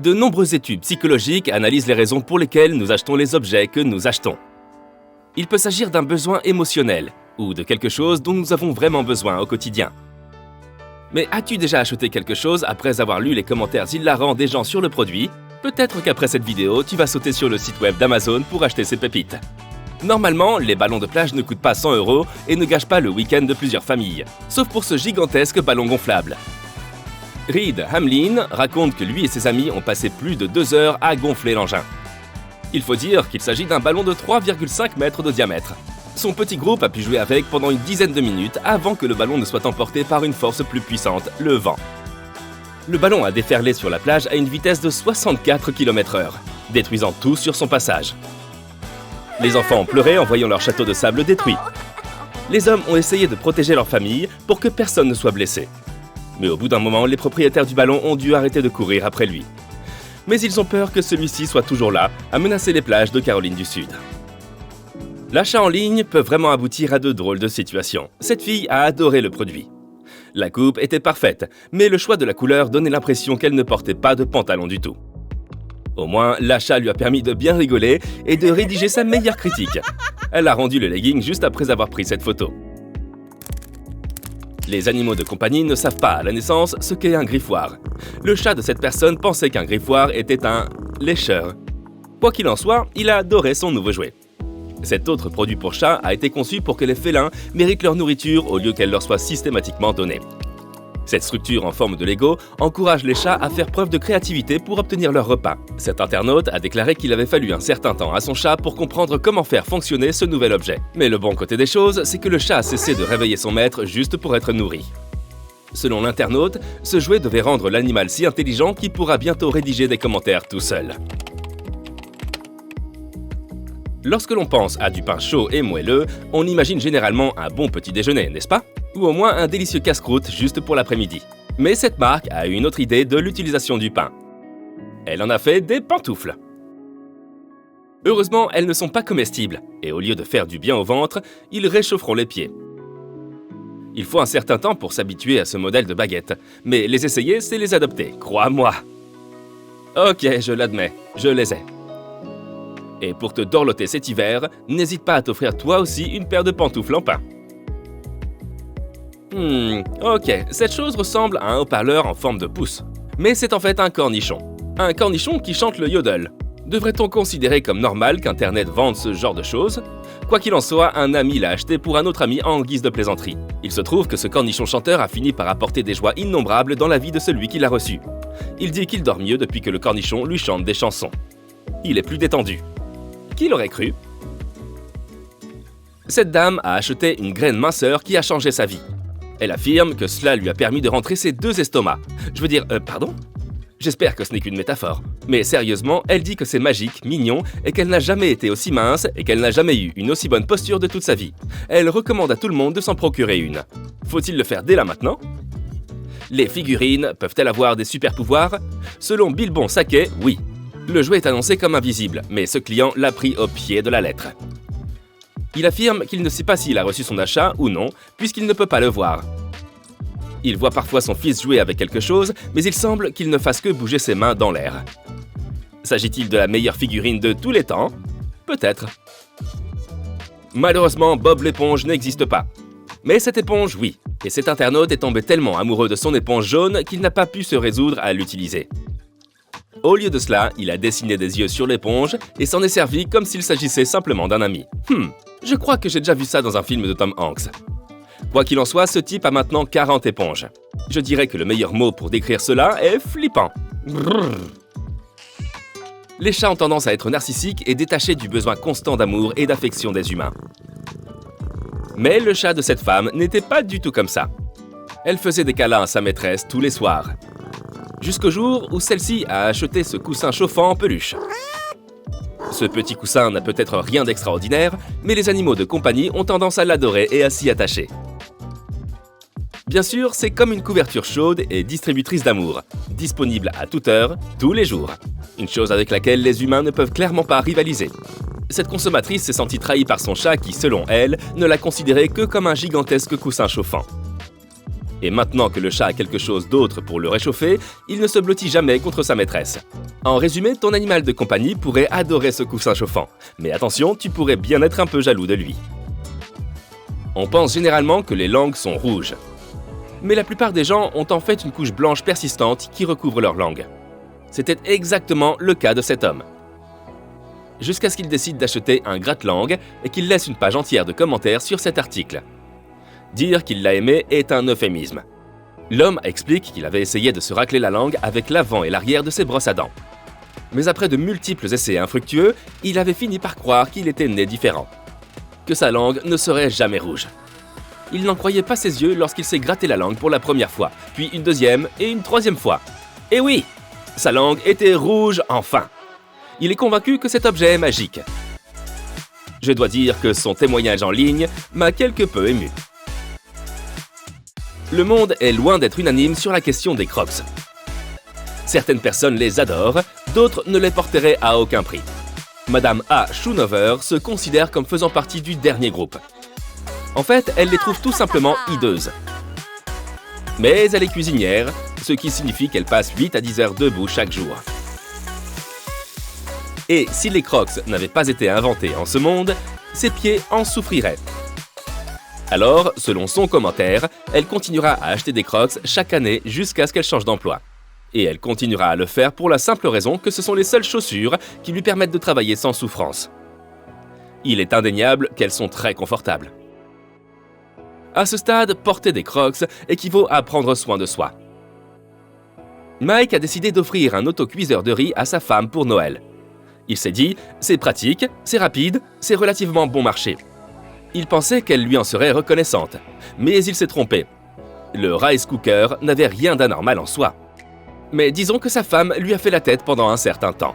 De nombreuses études psychologiques analysent les raisons pour lesquelles nous achetons les objets que nous achetons. Il peut s'agir d'un besoin émotionnel ou de quelque chose dont nous avons vraiment besoin au quotidien. Mais as-tu déjà acheté quelque chose après avoir lu les commentaires hilarants des gens sur le produit? Peut-être qu'après cette vidéo, tu vas sauter sur le site web d'Amazon pour acheter ces pépites. Normalement, les ballons de plage ne coûtent pas 100 € et ne gâchent pas le week-end de plusieurs familles, sauf pour ce gigantesque ballon gonflable. Reed Hamlin raconte que lui et ses amis ont passé plus de 2 heures à gonfler l'engin. Il faut dire qu'il s'agit d'un ballon de 3,5 mètres de diamètre. Son petit groupe a pu jouer avec pendant une dizaine de minutes avant que le ballon ne soit emporté par une force plus puissante, le vent. Le ballon a déferlé sur la plage à une vitesse de 64 km/h, détruisant tout sur son passage. Les enfants ont pleuré en voyant leur château de sable détruit. Les hommes ont essayé de protéger leur famille pour que personne ne soit blessé. Mais au bout d'un moment, les propriétaires du ballon ont dû arrêter de courir après lui. Mais ils ont peur que celui-ci soit toujours là, à menacer les plages de Caroline du Sud. L'achat en ligne peut vraiment aboutir à de drôles de situations. Cette fille a adoré le produit. La coupe était parfaite, mais le choix de la couleur donnait l'impression qu'elle ne portait pas de pantalon du tout. Au moins, l'achat lui a permis de bien rigoler et de rédiger sa meilleure critique. Elle a rendu le legging juste après avoir pris cette photo. Les animaux de compagnie ne savent pas à la naissance ce qu'est un griffoir. Le chat de cette personne pensait qu'un griffoir était un lécheur. Quoi qu'il en soit, il a adoré son nouveau jouet. Cet autre produit pour chat a été conçu pour que les félins méritent leur nourriture au lieu qu'elle leur soit systématiquement donnée. Cette structure en forme de Lego encourage les chats à faire preuve de créativité pour obtenir leur repas. Cet internaute a déclaré qu'il avait fallu un certain temps à son chat pour comprendre comment faire fonctionner ce nouvel objet. Mais le bon côté des choses, c'est que le chat a cessé de réveiller son maître juste pour être nourri. Selon l'internaute, ce jouet devait rendre l'animal si intelligent qu'il pourra bientôt rédiger des commentaires tout seul. Lorsque l'on pense à du pain chaud et moelleux, on imagine généralement un bon petit déjeuner, n'est-ce pas? Ou au moins un délicieux casse-croûte juste pour l'après-midi. Mais cette marque a eu une autre idée de l'utilisation du pain. Elle en a fait des pantoufles. Heureusement, elles ne sont pas comestibles, et au lieu de faire du bien au ventre, ils réchaufferont les pieds. Il faut un certain temps pour s'habituer à ce modèle de baguette, mais les essayer, c'est les adopter, crois-moi. Ok, je l'admets, je les ai. Et pour te dorloter cet hiver, n'hésite pas à t'offrir toi aussi une paire de pantoufles en pain. Ok, cette chose ressemble à un haut-parleur en forme de pouce. Mais c'est en fait un cornichon. Un cornichon qui chante le yodel. Devrait-on considérer comme normal qu'Internet vende ce genre de choses? Quoi qu'il en soit, un ami l'a acheté pour un autre ami en guise de plaisanterie. Il se trouve que ce cornichon chanteur a fini par apporter des joies innombrables dans la vie de celui qui l'a reçu. Il dit qu'il dort mieux depuis que le cornichon lui chante des chansons. Il est plus détendu. Qui l'aurait cru? Cette dame a acheté une graine minceur qui a changé sa vie. Elle affirme que cela lui a permis de rentrer ses 2 estomacs. Je veux dire, pardon? J'espère que ce n'est qu'une métaphore. Mais sérieusement, elle dit que c'est magique, mignon, et qu'elle n'a jamais été aussi mince, et qu'elle n'a jamais eu une aussi bonne posture de toute sa vie. Elle recommande à tout le monde de s'en procurer une. Faut-il le faire dès là maintenant? Les figurines peuvent-elles avoir des super pouvoirs? Selon Bilbon Saquet, oui. Le jouet est annoncé comme invisible, mais ce client l'a pris au pied de la lettre. Il affirme qu'il ne sait pas s'il a reçu son achat ou non, puisqu'il ne peut pas le voir. Il voit parfois son fils jouer avec quelque chose, mais il semble qu'il ne fasse que bouger ses mains dans l'air. S'agit-il de la meilleure figurine de tous les temps? Peut-être. Malheureusement, Bob l'éponge n'existe pas. Mais cette éponge, oui. Et cet internaute est tombé tellement amoureux de son éponge jaune qu'il n'a pas pu se résoudre à l'utiliser. Au lieu de cela, il a dessiné des yeux sur l'éponge et s'en est servi comme s'il s'agissait simplement d'un ami. Je crois que j'ai déjà vu ça dans un film de Tom Hanks. Quoi qu'il en soit, ce type a maintenant 40 éponges. Je dirais que le meilleur mot pour décrire cela est flippant. Brrr. Les chats ont tendance à être narcissiques et détachés du besoin constant d'amour et d'affection des humains. Mais le chat de cette femme n'était pas du tout comme ça. Elle faisait des câlins à sa maîtresse tous les soirs. Jusqu'au jour où celle-ci a acheté ce coussin chauffant en peluche. Ce petit coussin n'a peut-être rien d'extraordinaire, mais les animaux de compagnie ont tendance à l'adorer et à s'y attacher. Bien sûr, c'est comme une couverture chaude et distributrice d'amour, disponible à toute heure, tous les jours. Une chose avec laquelle les humains ne peuvent clairement pas rivaliser. Cette consommatrice s'est sentie trahie par son chat qui, selon elle, ne l'a considéré que comme un gigantesque coussin chauffant. Et maintenant que le chat a quelque chose d'autre pour le réchauffer, il ne se blottit jamais contre sa maîtresse. En résumé, ton animal de compagnie pourrait adorer ce coussin chauffant. Mais attention, tu pourrais bien être un peu jaloux de lui. On pense généralement que les langues sont rouges. Mais la plupart des gens ont en fait une couche blanche persistante qui recouvre leur langue. C'était exactement le cas de cet homme. Jusqu'à ce qu'il décide d'acheter un gratte-langue et qu'il laisse une page entière de commentaires sur cet article. Dire qu'il l'a aimé est un euphémisme. L'homme explique qu'il avait essayé de se racler la langue avec l'avant et l'arrière de ses brosses à dents. Mais après de multiples essais infructueux, il avait fini par croire qu'il était né différent. Que sa langue ne serait jamais rouge. Il n'en croyait pas ses yeux lorsqu'il s'est gratté la langue pour la première fois, puis une deuxième et une troisième fois. Et oui, sa langue était rouge enfin. Il est convaincu que cet objet est magique. Je dois dire que son témoignage en ligne m'a quelque peu ému. Le monde est loin d'être unanime sur la question des Crocs. Certaines personnes les adorent, d'autres ne les porteraient à aucun prix. Madame A. Schoonover se considère comme faisant partie du dernier groupe. En fait, elle les trouve tout simplement hideuses. Mais elle est cuisinière, ce qui signifie qu'elle passe 8 à 10 heures debout chaque jour. Et si les Crocs n'avaient pas été inventés en ce monde, ses pieds en souffriraient. Alors, selon son commentaire, elle continuera à acheter des Crocs chaque année jusqu'à ce qu'elle change d'emploi. Et elle continuera à le faire pour la simple raison que ce sont les seules chaussures qui lui permettent de travailler sans souffrance. Il est indéniable qu'elles sont très confortables. À ce stade, porter des Crocs équivaut à prendre soin de soi. Mike a décidé d'offrir un autocuiseur de riz à sa femme pour Noël. Il s'est dit, c'est pratique, c'est rapide, c'est relativement bon marché. Il pensait qu'elle lui en serait reconnaissante, mais il s'est trompé. Le rice cooker n'avait rien d'anormal en soi. Mais disons que sa femme lui a fait la tête pendant un certain temps.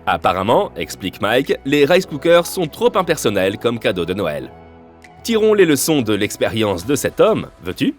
Apparemment, explique Mike, les rice cookers sont trop impersonnels comme cadeau de Noël. Tirons les leçons de l'expérience de cet homme, veux-tu ?